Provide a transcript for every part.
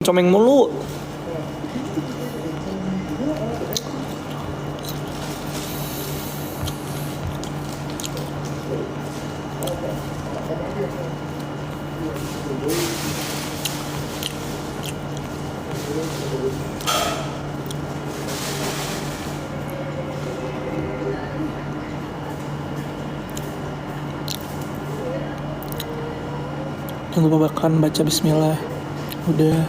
Comeng mulu. Jangan lupa baca bismillah. Udah.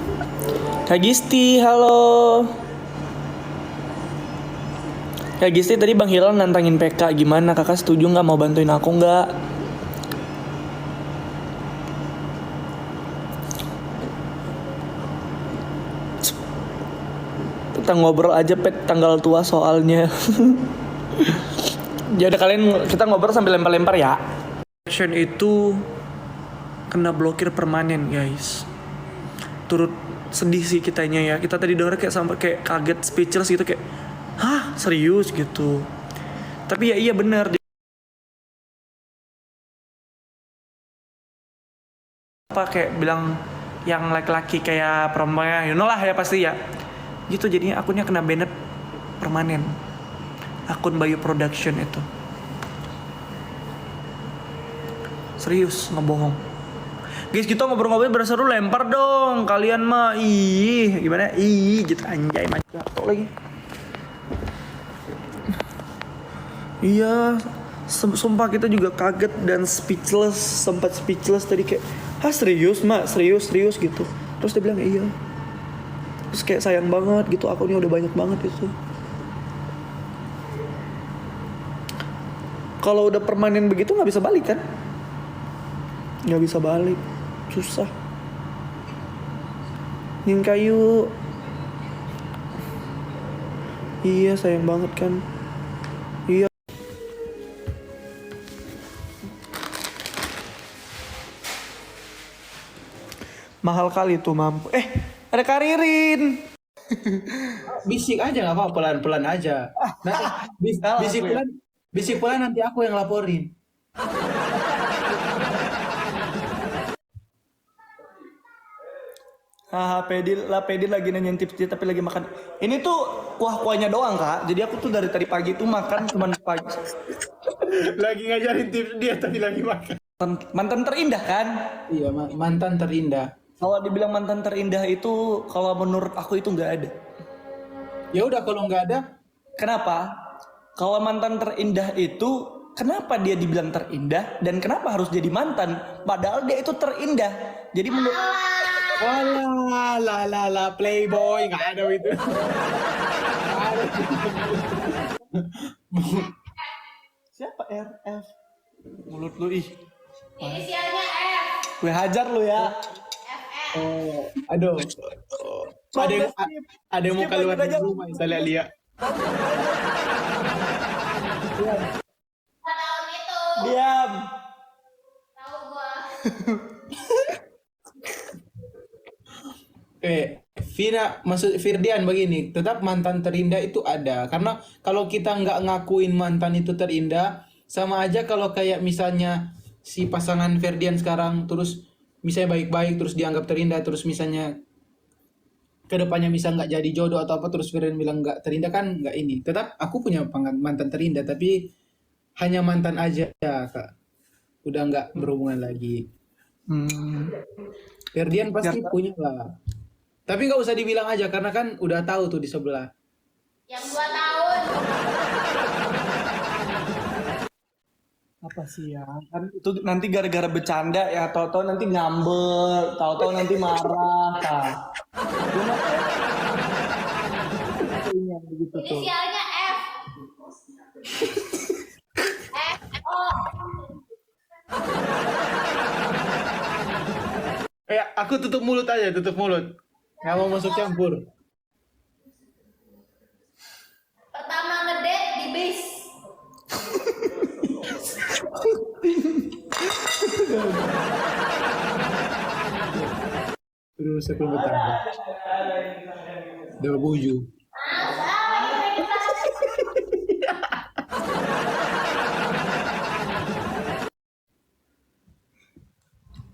Kak Gisti, halo. Kak Gisti, tadi Bang Hilal nantangin PK. Gimana, kakak setuju gak mau bantuin aku gak? Kita ngobrol aja pet tanggal tua soalnya. Ya udah, kita ngobrol sambil lempar-lempar ya. Action itu kena blokir permanen guys. Turut sedih sih kitanya ya. Kita tadi denger kayak sampai kayak kaget, speechless gitu, kayak hah serius gitu. Tapi ya iya bener, apa kayak bilang yang laki-laki kayak perempuannya, you know lah ya pasti ya. Gitu jadinya akunnya kena banned permanen. Akun Bayu Production itu. Serius, ngebohong. Guys, kita ngobrol-ngobrol berasa seru, lempar dong. Kalian mah gimana? Gitu anjay macam lagi. Iya, sumpah kita juga kaget dan speechless, sempat speechless tadi kayak, "Hah, serius, Mak? Serius gitu." Terus dia bilang, "Iya." Terus kayak sayang banget gitu, akunnya udah banyak banget gitu. Kalau udah permanen begitu nggak bisa balik kan? Nggak bisa balik. Susah. Nin kayu. Iya sayang banget kan. Iya. Mahal kali tuh mampu. Ada Karirin. Bisik aja nggak apa, pelan-pelan aja. Nah, bisik pelan nanti aku yang laporin. Pedil lagi nanyain tips dia tapi lagi makan. Ini tuh kuahnya doang kak. Jadi aku tuh dari tadi pagi tuh makan cuman pagi. Lagi ngajarin tips dia tapi lagi makan. Mantan terindah kan? Iya, mantan terindah. Kalau dibilang mantan terindah itu, kalau menurut aku itu nggak ada. Ya udah kalau nggak ada, Kenapa? Kalau mantan terindah itu, kenapa dia dibilang terindah dan kenapa harus jadi mantan? Padahal dia itu terindah. Jadi menurut walah, playboy nggak ada itu. siapa RF? Mulut lu ih. Inisialnya F. Gue hajar lu ya. Oh, aduh. Ada yang mau keluar dari rumah, saya lihat. Tahun itu. Diam. Tahu gua. Maksud Firdian begini, tetap mantan terindah itu ada. Karena kalau kita nggak ngakuin mantan itu terindah, sama aja kalau kayak misalnya si pasangan Ferdian sekarang terus misalnya baik-baik terus dianggap terindah, terus misalnya kedepannya bisa nggak jadi jodoh atau apa, terus Firdian bilang nggak terindah, kan nggak ini. Tetap aku punya mantan terindah, tapi hanya mantan aja kak, udah nggak berhubungan lagi. Ferdian pasti punya lah. Tapi nggak usah dibilang aja karena kan udah tahu tuh di sebelah. Yang 2 tahun. Apa sih ya? Kan itu nanti gara-gara bercanda ya, tahu-tahu nanti ngambek, tahu-tahu nanti marah, kan. Begitu tuh. Inisialnya F. F. O. Aku tutup mulut aja, tutup mulut. Nggak mau masuk campur. Pertama ngedate di bis. Terus aku bertambah. Dua buju.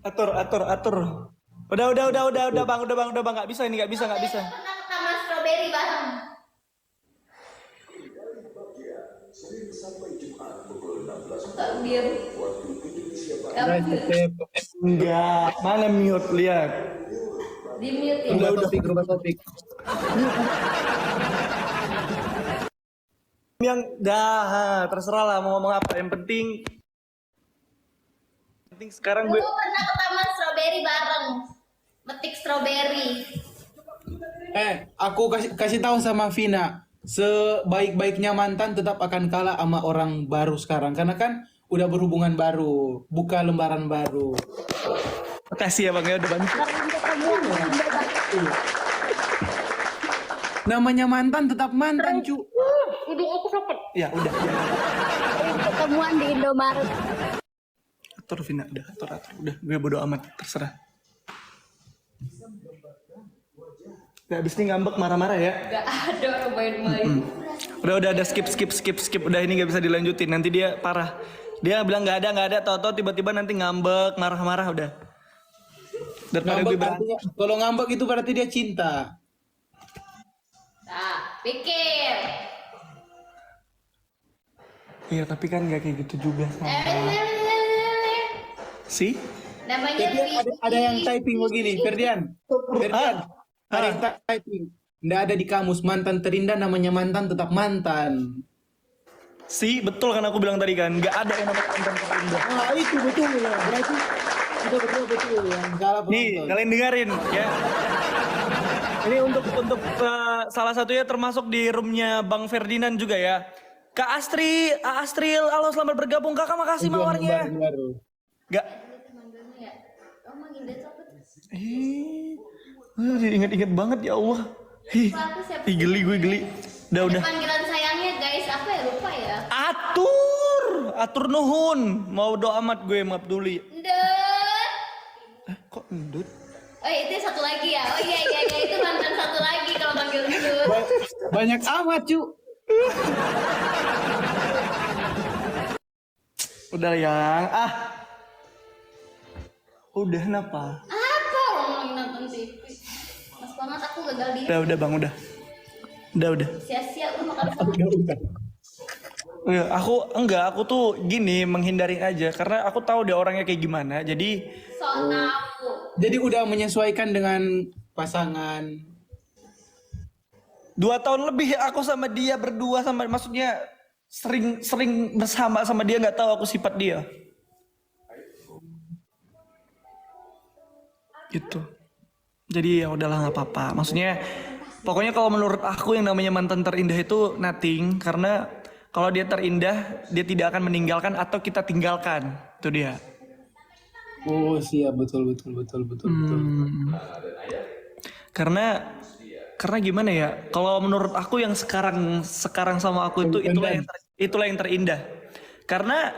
Atur. Udah bang, nggak bisa ini, nggak bisa. Pernah ke taman strawberry bareng. Tak diam. Guys, Enggak, mana mute lihat. Di mute ya. rubah topik. Yang dah terserah lah mau ngomong apa. Yang penting sekarang gue Dulu pernah ke taman strawberry bareng. Metik strawberry. Aku kasih tahu sama Vina, sebaik-baiknya mantan tetap akan kalah sama orang baru sekarang, karena kan udah berhubungan baru, buka lembaran baru. makasih ya bang ya udah bantu. Namanya mantan tetap mantan, cu. Hidung aku sakit. Ya udah. Ketemuan di Indomaret. Atur Vina, udah udah gue bodo amat terserah. Gak abis ini ngambek marah-marah ya. Gak ada orang main-main. Udah skip udah ini gak bisa dilanjutin nanti dia parah. Dia bilang nggak ada tau tiba-tiba nanti ngambek marah-marah udah. Daripada gue Ngambek artinya, kalau ngambek itu berarti dia cinta. Nah, pikir. Iya tapi kan nggak kayak gitu juga. Sih? Namanya Jadi ada yang typing begini, Ferdian. Ada yang typing. Nggak ada di kamus, mantan terindah namanya mantan tetap mantan. Sih betul kan aku bilang tadi kan nggak ada yang namanya mantan terindah. Ah, itu betul ya. Berarti itu betul yang salah Nih penonton. kalian dengerin ya. Ini untuk salah satunya termasuk di roomnya Bang Ferdinand juga ya. Kak Astril, halo selamat bergabung kakak makasih mawarnya. Baru. Gak. Ingat-ingat banget ya Allah. Geli gue. Udah. Panggilan sayangnya guys, apa ya lupa ya? Atur nuhun. Mau doa amat gue maaf dulu. Ndut. Kok endut? Oh itu satu lagi ya? Oh iya itu mantan satu lagi kalau panggil Ndut. Banyak amat, cu. Udah yang udah kenapa? Apa orang lagi nonton TV? Mas banget aku gagal dia. Udah bang udah. Sia-sia lu makan sama. Ya, aku tuh gini menghindarin aja karena aku tahu dia orangnya kayak gimana. Jadi Sok tahu. Jadi udah menyesuaikan dengan pasangan. 2 tahun lebih aku sama dia berdua maksudnya sering bersama sama dia nggak tahu aku sifat dia. Gitu. Jadi ya udahlah nggak apa-apa. Maksudnya pokoknya kalau menurut aku yang namanya mantan terindah itu nothing karena kalau dia terindah dia tidak akan meninggalkan atau kita tinggalkan. Itu dia. Oh siap, betul. Karena gimana ya? Kalau menurut aku yang sekarang sama aku itu itulah yang terindah. Karena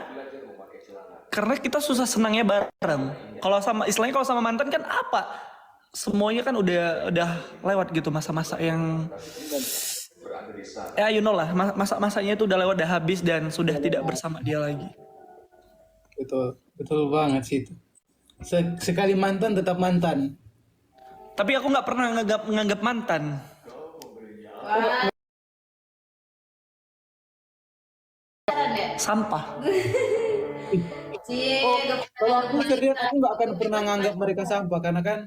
kita susah senangnya bareng. Kalau sama mantan kan apa? Semuanya kan udah lewat gitu masa-masa yang ya you know lah, masa-masanya itu udah lewat, udah habis dan sudah tidak bersama dia lagi. Betul banget sih itu. Sekali mantan tetap mantan. Tapi aku nggak pernah nganggap mantan. Sampah. Kalau aku Ferdian, aku nggak akan pernah nganggap mereka sampah karena kan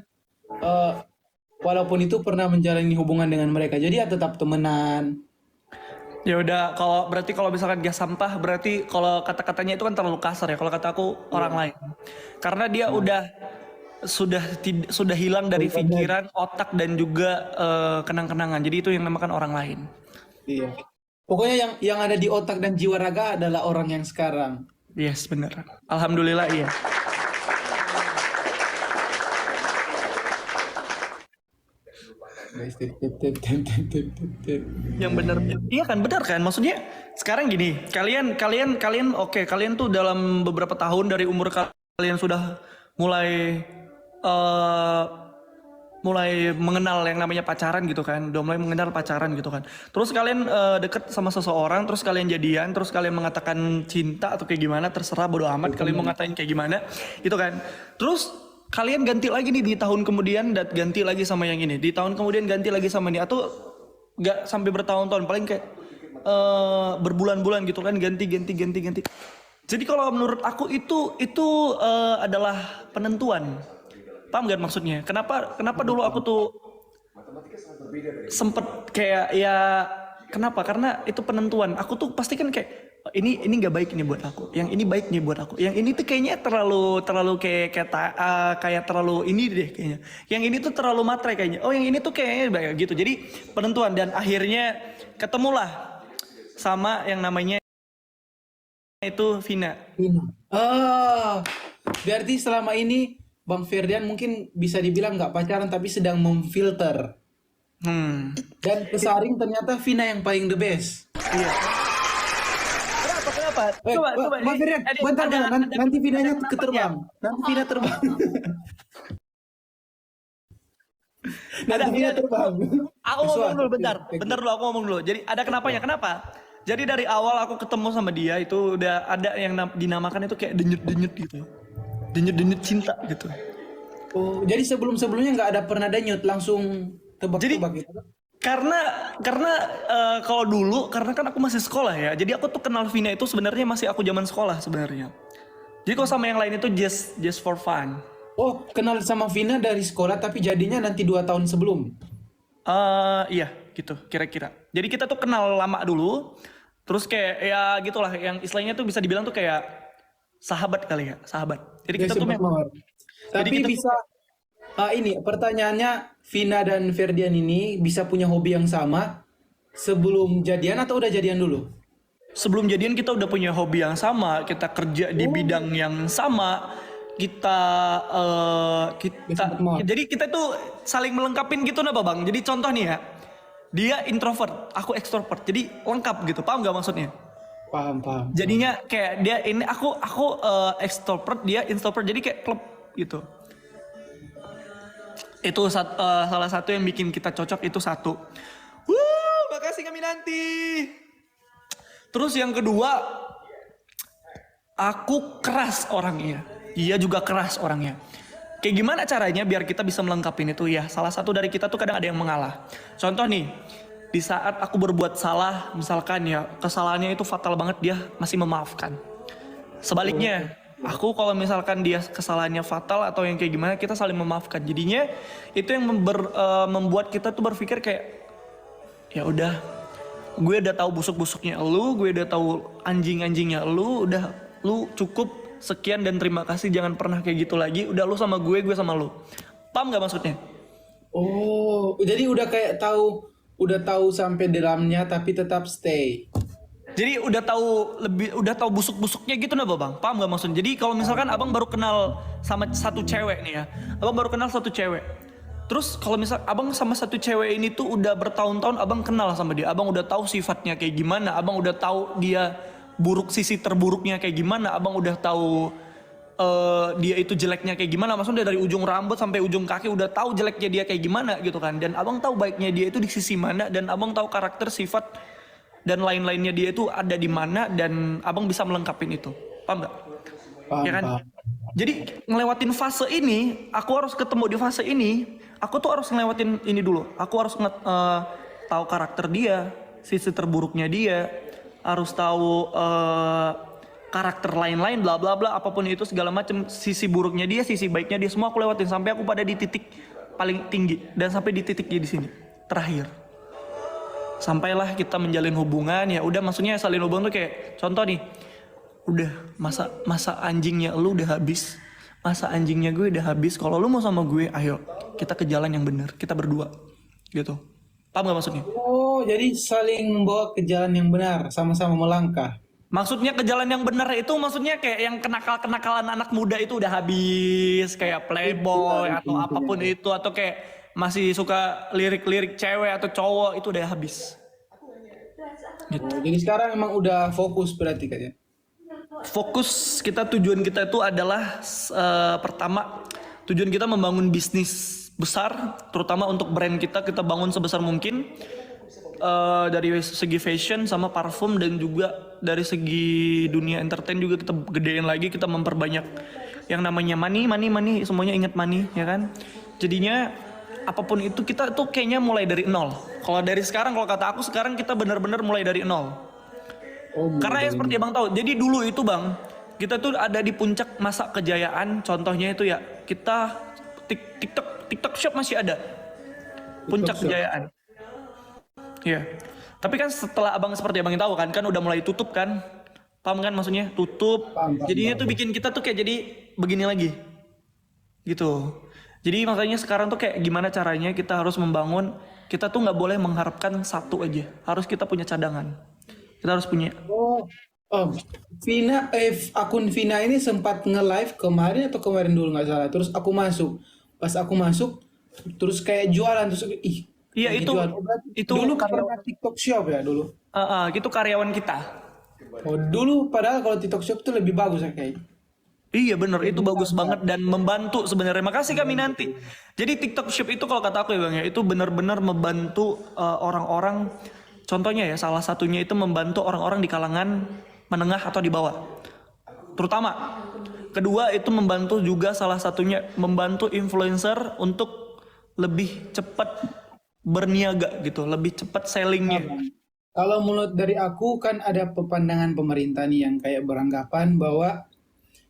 walaupun itu pernah menjalani hubungan dengan mereka, jadi ya tetap temenan. Ya udah, berarti kalau misalkan dia sampah, berarti kalau kata-katanya itu kan terlalu kasar ya. Kalau kata aku orang lain, karena dia sudah hilang dari pikiran, otak dan juga kenang-kenangan. Jadi itu yang namakan orang lain. Iya. Pokoknya yang ada di otak dan jiwa raga adalah orang yang sekarang. Yes, bener. Alhamdulillah iya. Yang benar, iya kan benar kan, maksudnya sekarang gini, kalian oke, kalian tuh dalam beberapa tahun dari umur kalian sudah mulai mengenal yang namanya pacaran gitu kan, udah mulai mengenal pacaran gitu kan, terus kalian deket sama seseorang, terus kalian jadian, terus kalian mengatakan cinta atau kayak gimana, terserah bodo amat kalian mau ngatain kayak gimana gitu kan, terus kalian ganti lagi nih di tahun kemudian dan ganti lagi sama yang ini, di tahun kemudian ganti lagi sama ini, atau nggak sampai bertahun-tahun, paling kayak berbulan-bulan gitu kan, ganti. Jadi kalau menurut aku itu adalah penentuan. Paham gak maksudnya? Kenapa dulu aku tuh sempet kayak ya, kenapa? Karena itu penentuan. Aku tuh pasti kan kayak ini nggak baik nih buat aku. Yang ini baik nih buat aku. Yang ini tuh kayaknya terlalu kayak terlalu ini deh kayaknya. Yang ini tuh terlalu matre kayaknya. Oh, yang ini tuh kayaknya baik gitu. Jadi penentuan, dan akhirnya ketemulah sama yang namanya itu Vina. Berarti selama ini Bang Ferdian mungkin bisa dibilang nggak pacaran tapi sedang memfilter. Dan kesaring ternyata Vina yang paling the best. Iya. Kenapa? Coba. Bang Ferdian, bentar, nanti Vinanya keterbang. Nanti Vina terbang. Nanti Vina terbang. Aku ngomong dulu bentar dulu aku ngomong dulu. Jadi ada kenapanya? Kenapa? Jadi dari awal aku ketemu sama dia itu udah ada yang dinamakan itu kayak denyut-denyut gitu. Denyut-denyut cinta gitu. Oh, jadi sebelumnya nggak ada pernah denyut, langsung tebak-tebak gitu. Karena kalau dulu karena kan aku masih sekolah ya. Jadi aku tuh kenal Vina itu sebenarnya masih aku zaman sekolah sebenarnya. Jadi kalau sama yang lain itu just for fun. Oh, kenal sama Vina dari sekolah tapi jadinya nanti 2 tahun sebelum. Iya gitu kira-kira. Jadi kita tuh kenal lama dulu. Terus kayak ya gitulah, yang istilahnya tuh bisa dibilang tuh kayak sahabat kali ya, sahabat. Jadi kita tuh memang. Tapi bisa ini pertanyaannya, Vina dan Ferdian ini bisa punya hobi yang sama sebelum jadian atau udah jadian dulu? Sebelum jadian kita udah punya hobi yang sama, kita kerja di bidang yang sama, jadi kita tuh saling melengkapin gitu nah Bang. Jadi contoh nih ya, dia introvert, aku extrovert, jadi lengkap gitu, paham gak maksudnya? Paham. Jadinya kayak dia ini aku extrovert, dia introvert, jadi kayak klub gitu. Itu salah satu yang bikin kita cocok, itu satu. Makasih kami nanti. Terus yang kedua, aku keras orangnya. Dia juga keras orangnya. Kayak gimana caranya biar kita bisa melengkapin itu ya? Salah satu dari kita tuh kadang ada yang mengalah. Contoh nih, di saat aku berbuat salah, misalkan ya kesalahannya itu fatal banget, dia masih memaafkan. Sebaliknya, aku kalau misalkan dia kesalahannya fatal atau yang kayak gimana, kita saling memaafkan. Jadinya itu yang membuat kita tuh berpikir kayak ya udah, gue udah tahu busuk-busuknya lu, gue udah tahu anjing-anjingnya lu, udah lu cukup sekian dan terima kasih, jangan pernah kayak gitu lagi. Udah lu sama gue sama lu. Paham gak maksudnya? Oh, jadi udah kayak udah tahu sampai dalamnya tapi tetap stay. Jadi udah tahu busuk-busuknya gitu nah Bang. Paham gak maksudnya? Jadi kalau misalkan Abang baru kenal sama satu cewek nih ya. Abang baru kenal satu cewek. Terus kalau misal Abang sama satu cewek ini tuh udah bertahun-tahun Abang kenal sama dia. Abang udah tahu sifatnya kayak gimana, Abang udah tahu dia sisi terburuknya kayak gimana, Abang udah tahu dia itu jeleknya kayak gimana, maksudnya dari ujung rambut sampai ujung kaki udah tahu jeleknya dia kayak gimana gitu kan. Dan Abang tahu baiknya dia itu di sisi mana, dan Abang tahu karakter, sifat dan lain-lainnya dia itu ada di mana, dan Abang bisa melengkapin itu. Paham gak? Ya kan? Paham. Jadi ngelewatin fase ini, aku harus ketemu di fase ini, aku tuh harus ngelewatin ini dulu. Aku harus tahu karakter dia, sisi terburuknya dia, harus tahu karakter lain-lain, bla bla bla, apapun itu segala macam, sisi buruknya dia, sisi baiknya dia, semua aku lewatin sampai aku pada di titik paling tinggi, dan sampai di titiknya di sini terakhir. Sampailah kita menjalin hubungan, ya udah, maksudnya salin hubungan tuh kayak contoh nih, udah masa anjingnya lu udah habis, masa anjingnya gue udah habis, kalau lu mau sama gue ayo kita ke jalan yang benar, kita berdua gitu. Paham gak maksudnya? Oh, jadi saling membawa ke jalan yang benar, sama-sama melangkah. Maksudnya ke jalan yang benar itu maksudnya kayak yang kenakalan anak muda itu udah habis, kayak playboy atau apapun itu, atau kayak masih suka lirik-lirik cewek atau cowok, itu udah habis. Gitu. Oh, jadi sekarang emang udah fokus berarti kayaknya. Fokus kita, tujuan kita itu adalah pertama, tujuan kita membangun bisnis besar, terutama untuk brand kita bangun sebesar mungkin, dari segi fashion sama parfum, dan juga dari segi dunia entertain juga kita gedein lagi, kita memperbanyak yang namanya money, semuanya ingat money ya kan. Jadinya apapun itu kita tuh kayaknya mulai dari nol. Kalau dari sekarang, kalau kata aku sekarang kita benar-benar mulai dari nol. Karena ya seperti abang tahu, jadi dulu itu bang, kita tuh ada di puncak masa kejayaan. Contohnya itu ya kita TikTok Shop masih ada, puncak kejayaan. Iya. Tapi kan setelah abang seperti abang tahu kan udah mulai tutup kan, paham kan maksudnya tutup. Jadinya tuh bikin kita tuh kayak jadi begini lagi, gitu. Jadi makanya sekarang tuh kayak gimana caranya kita harus membangun. Kita tuh nggak boleh mengharapkan satu aja, harus kita punya cadangan. Kita harus punya. Vina, akun Vina ini sempat nge-live kemarin atau kemarin dulu nggak salah. Terus aku masuk. Pas aku masuk, terus kayak jualan terus Iya lagi itu jualan. Itu dulu pernah TikTok Shop ya dulu. Itu karyawan kita. Dulu padahal kalau TikTok Shop tuh lebih bagus ya kayak. Iya bener, itu bagus banget dan membantu sebenarnya. Makasih kami nanti. Jadi TikTok Shop itu kalau kata aku ya bang ya, itu benar-benar membantu orang-orang. Contohnya ya, salah satunya itu membantu orang-orang di kalangan menengah atau di bawah. Terutama. Kedua itu membantu juga salah satunya membantu influencer untuk lebih cepat berniaga gitu, lebih cepat sellingnya. Kalau menurut dari aku kan ada pandangan pemerintah nih yang kayak beranggapan bahwa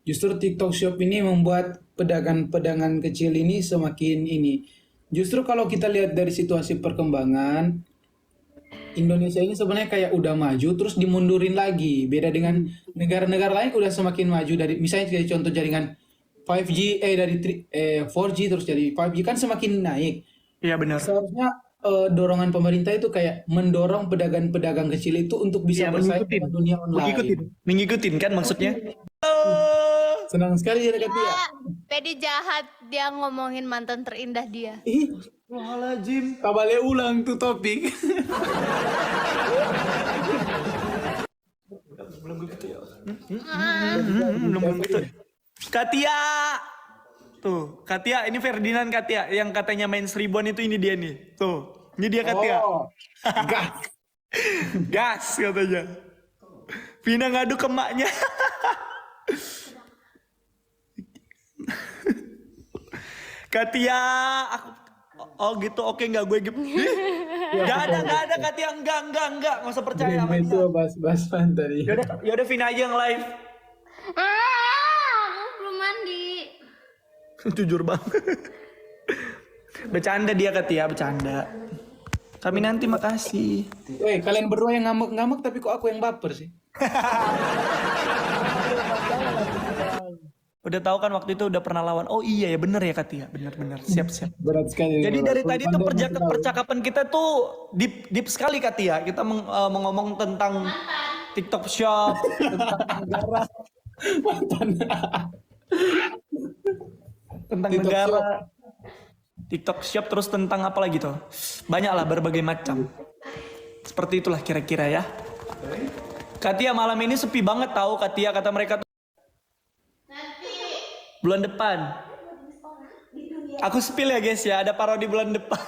justru TikTok Shop ini membuat pedagang-pedagang kecil ini semakin ini. Justru kalau kita lihat dari situasi perkembangan Indonesia ini sebenarnya kayak udah maju terus dimundurin lagi. Beda dengan negara-negara lain udah semakin maju dari misalnya kayak contoh jaringan 5G dari 4G terus jadi 5G kan semakin naik. Iya benar. Seharusnya dorongan pemerintah itu kayak mendorong pedagang-pedagang kecil itu untuk bisa bersaing dengan dunia online. Mengikutin kan maksudnya. Senang sekali ya Katia. Pedi jahat dia ngomongin mantan terindah dia. Wahalajim. Kabale ulang tuh topik. Belum gitu ya. Belum gitu. Katia. Tuh, Katia ini Ferdinand Katia yang katanya main seribuan itu ini dia nih. Tuh, ini dia Katia. Gas. Gas katanya. Vina ngadu ke maknya. Katia, aku gitu, oke nggak gue gitu. Gak ada Katia, enggak usah percaya sama Itu dia. bahas tadi. Yaudah Vina aja yang live. Aku belum mandi. Jujur banget. Bercanda dia Katia, bercanda. Kami nanti makasih. Kalian berdua yang ngamuk-ngamuk tapi kok aku yang baper sih? Udah tahu kan waktu itu udah pernah lawan. Oh iya ya bener ya Katia, bener. Siap. Berat sekali. Jadi dari tadi tuh percakapan kita tuh deep sekali Katia. Kita mengomong tentang TikTok Shop, tentang negara, TikTok Shop, terus tentang apa lagi tuh? Banyak lah berbagai macam. Seperti itulah kira-kira ya. Katia malam ini sepi banget tahu Katia, kata mereka. Bulan depan. Aku spill ya guys ya, ada parodi bulan depan.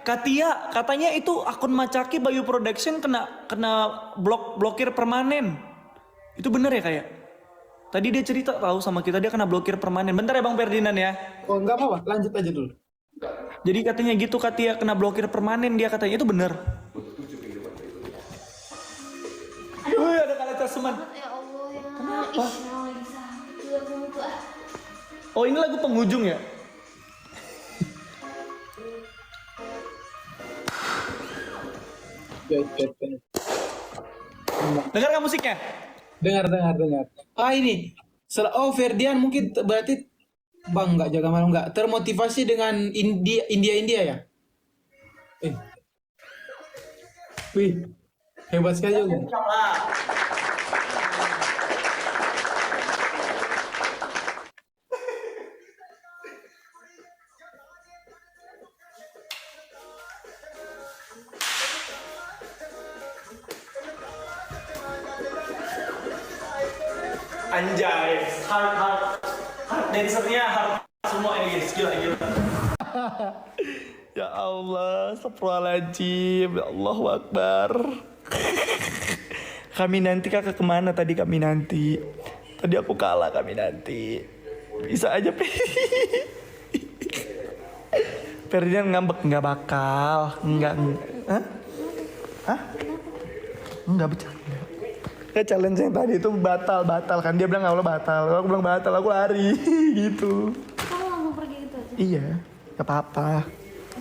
Katia, katanya itu akun Macaki Bayu Production kena blokir permanen. Itu bener ya kayak? Tadi dia cerita tahu sama kita dia kena blokir permanen. Bentar ya Bang Ferdinand ya. Oh enggak apa-apa, lanjut aja dulu. Jadi katanya gitu Katia kena blokir permanen, dia katanya itu bener. Aduh, ada kali teman. Ya Allah ya. Kenapa? Lagi sakit aku lupa. Oh ini lagu penghujung ya? Dengar nggak musiknya? Dengar. Ini. Ferdian mungkin berarti Bang nggak jaga malam nggak termotivasi dengan India ya? Wih, hebat sekali juga. Anjay, hard dancernya hard semua ini guys, gila. Ya Allah, astagfirullahaladzim, ya Allahu Akbar. Kami nanti kakak kemana tadi kami nanti? Tadi aku kalah kami nanti. Bisa aja Ferdinand ngambek, nggak bakal, nggak. Hah? Hah? Nggak bercanda. Ya challenge yang tadi itu batal kan, dia bilang awalnya batal, aku bilang batal, aku lari gitu. Kamu langsung pergi gitu aja. Iya, nggak apa-apa.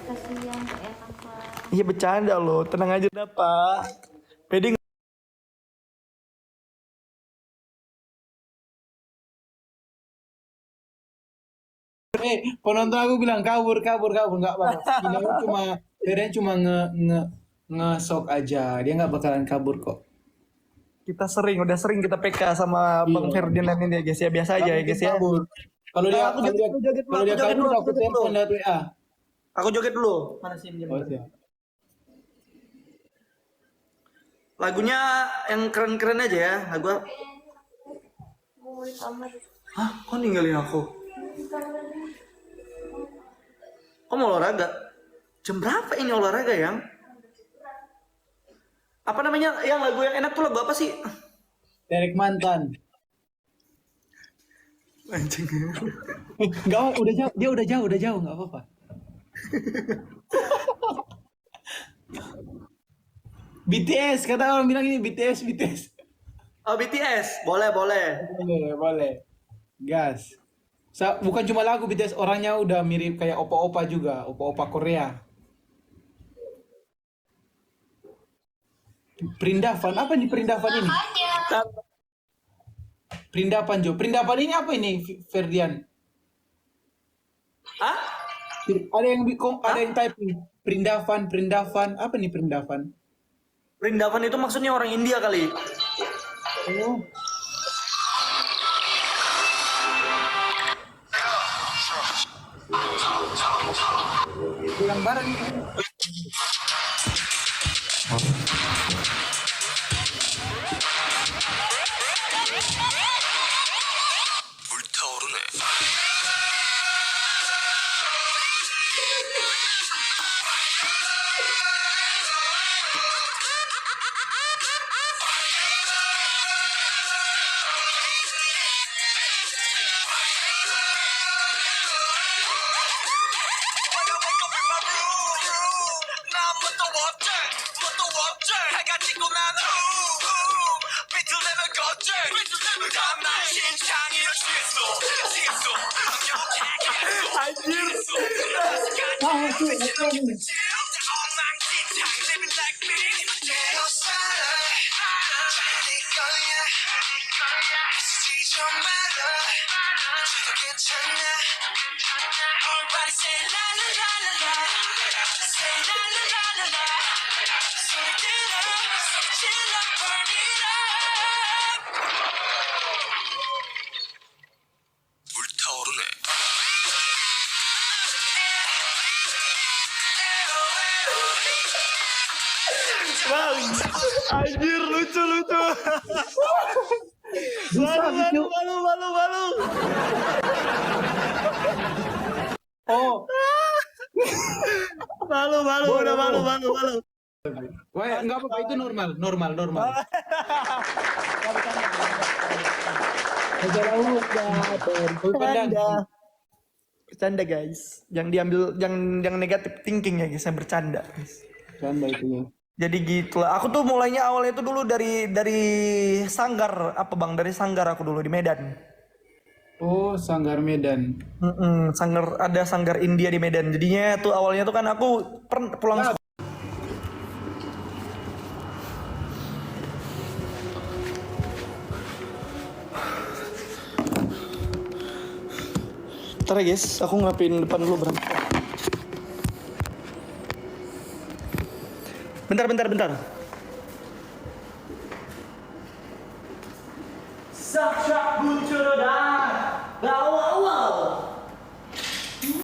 Kasihan kayak apa. Iya bercanda loh, tenang aja dah Pak. Pedi Penonton aku bilang kabur nggak apa-apa. Ini cuma nge-sok aja. Dia nggak bakalan kabur kok. kita udah sering kita PK sama Bang Ferdinand ini ya guys ya, biasa aja ya guys ya. Kabur. Kalau dia Aku joget dulu, kalau dia aku joget kabur dulu, aku telepon lewat WA. Aku joget dulu. Mana sih Oh, siap. Lagunya yang keren-keren aja ya. Lagu apa? Mau di kamar. Hah? Kok ninggalin aku? Kok mau olahraga? Jam berapa ini olahraga yang? Apa namanya? Yang lagu yang enak tuh lagu apa sih? Derek mantan. Anjing. Enggak, udah jauh, enggak apa-apa. BTS, kata orang bilang ini BTS. Oh BTS, boleh. Boleh. Gas. Bukan cuma lagu BTS, orangnya udah mirip kayak opa-opa juga, opa-opa Korea. Perindavan, apa nih perindavan ini? Perindavan Jo. Perindavan ini apa ini, Ferdian? Hah? Ada yang typing. Perindavan, apa nih perindavan? Perindavan itu maksudnya orang India kali. Oh. Pulang bareng. Bang, anjir lucu. Malu. Oh, Malu, udah malu. wah, enggak apa-apa, itu normal. Bercanda guys, yang diambil yang negatif thinking ya guys, yang bercanda guys. Canda itu ya. Jadi gitulah. Aku tuh mulainya awalnya itu dulu dari Sanggar apa Bang? Dari Sanggar aku dulu di Medan. Oh, Sanggar Medan. Ada Sanggar India di Medan. Jadinya tuh awalnya tuh kan aku pulang sekolah. Bentar ya guys, aku ngerapin depan dulu berangkat. Bentar. Sak muncul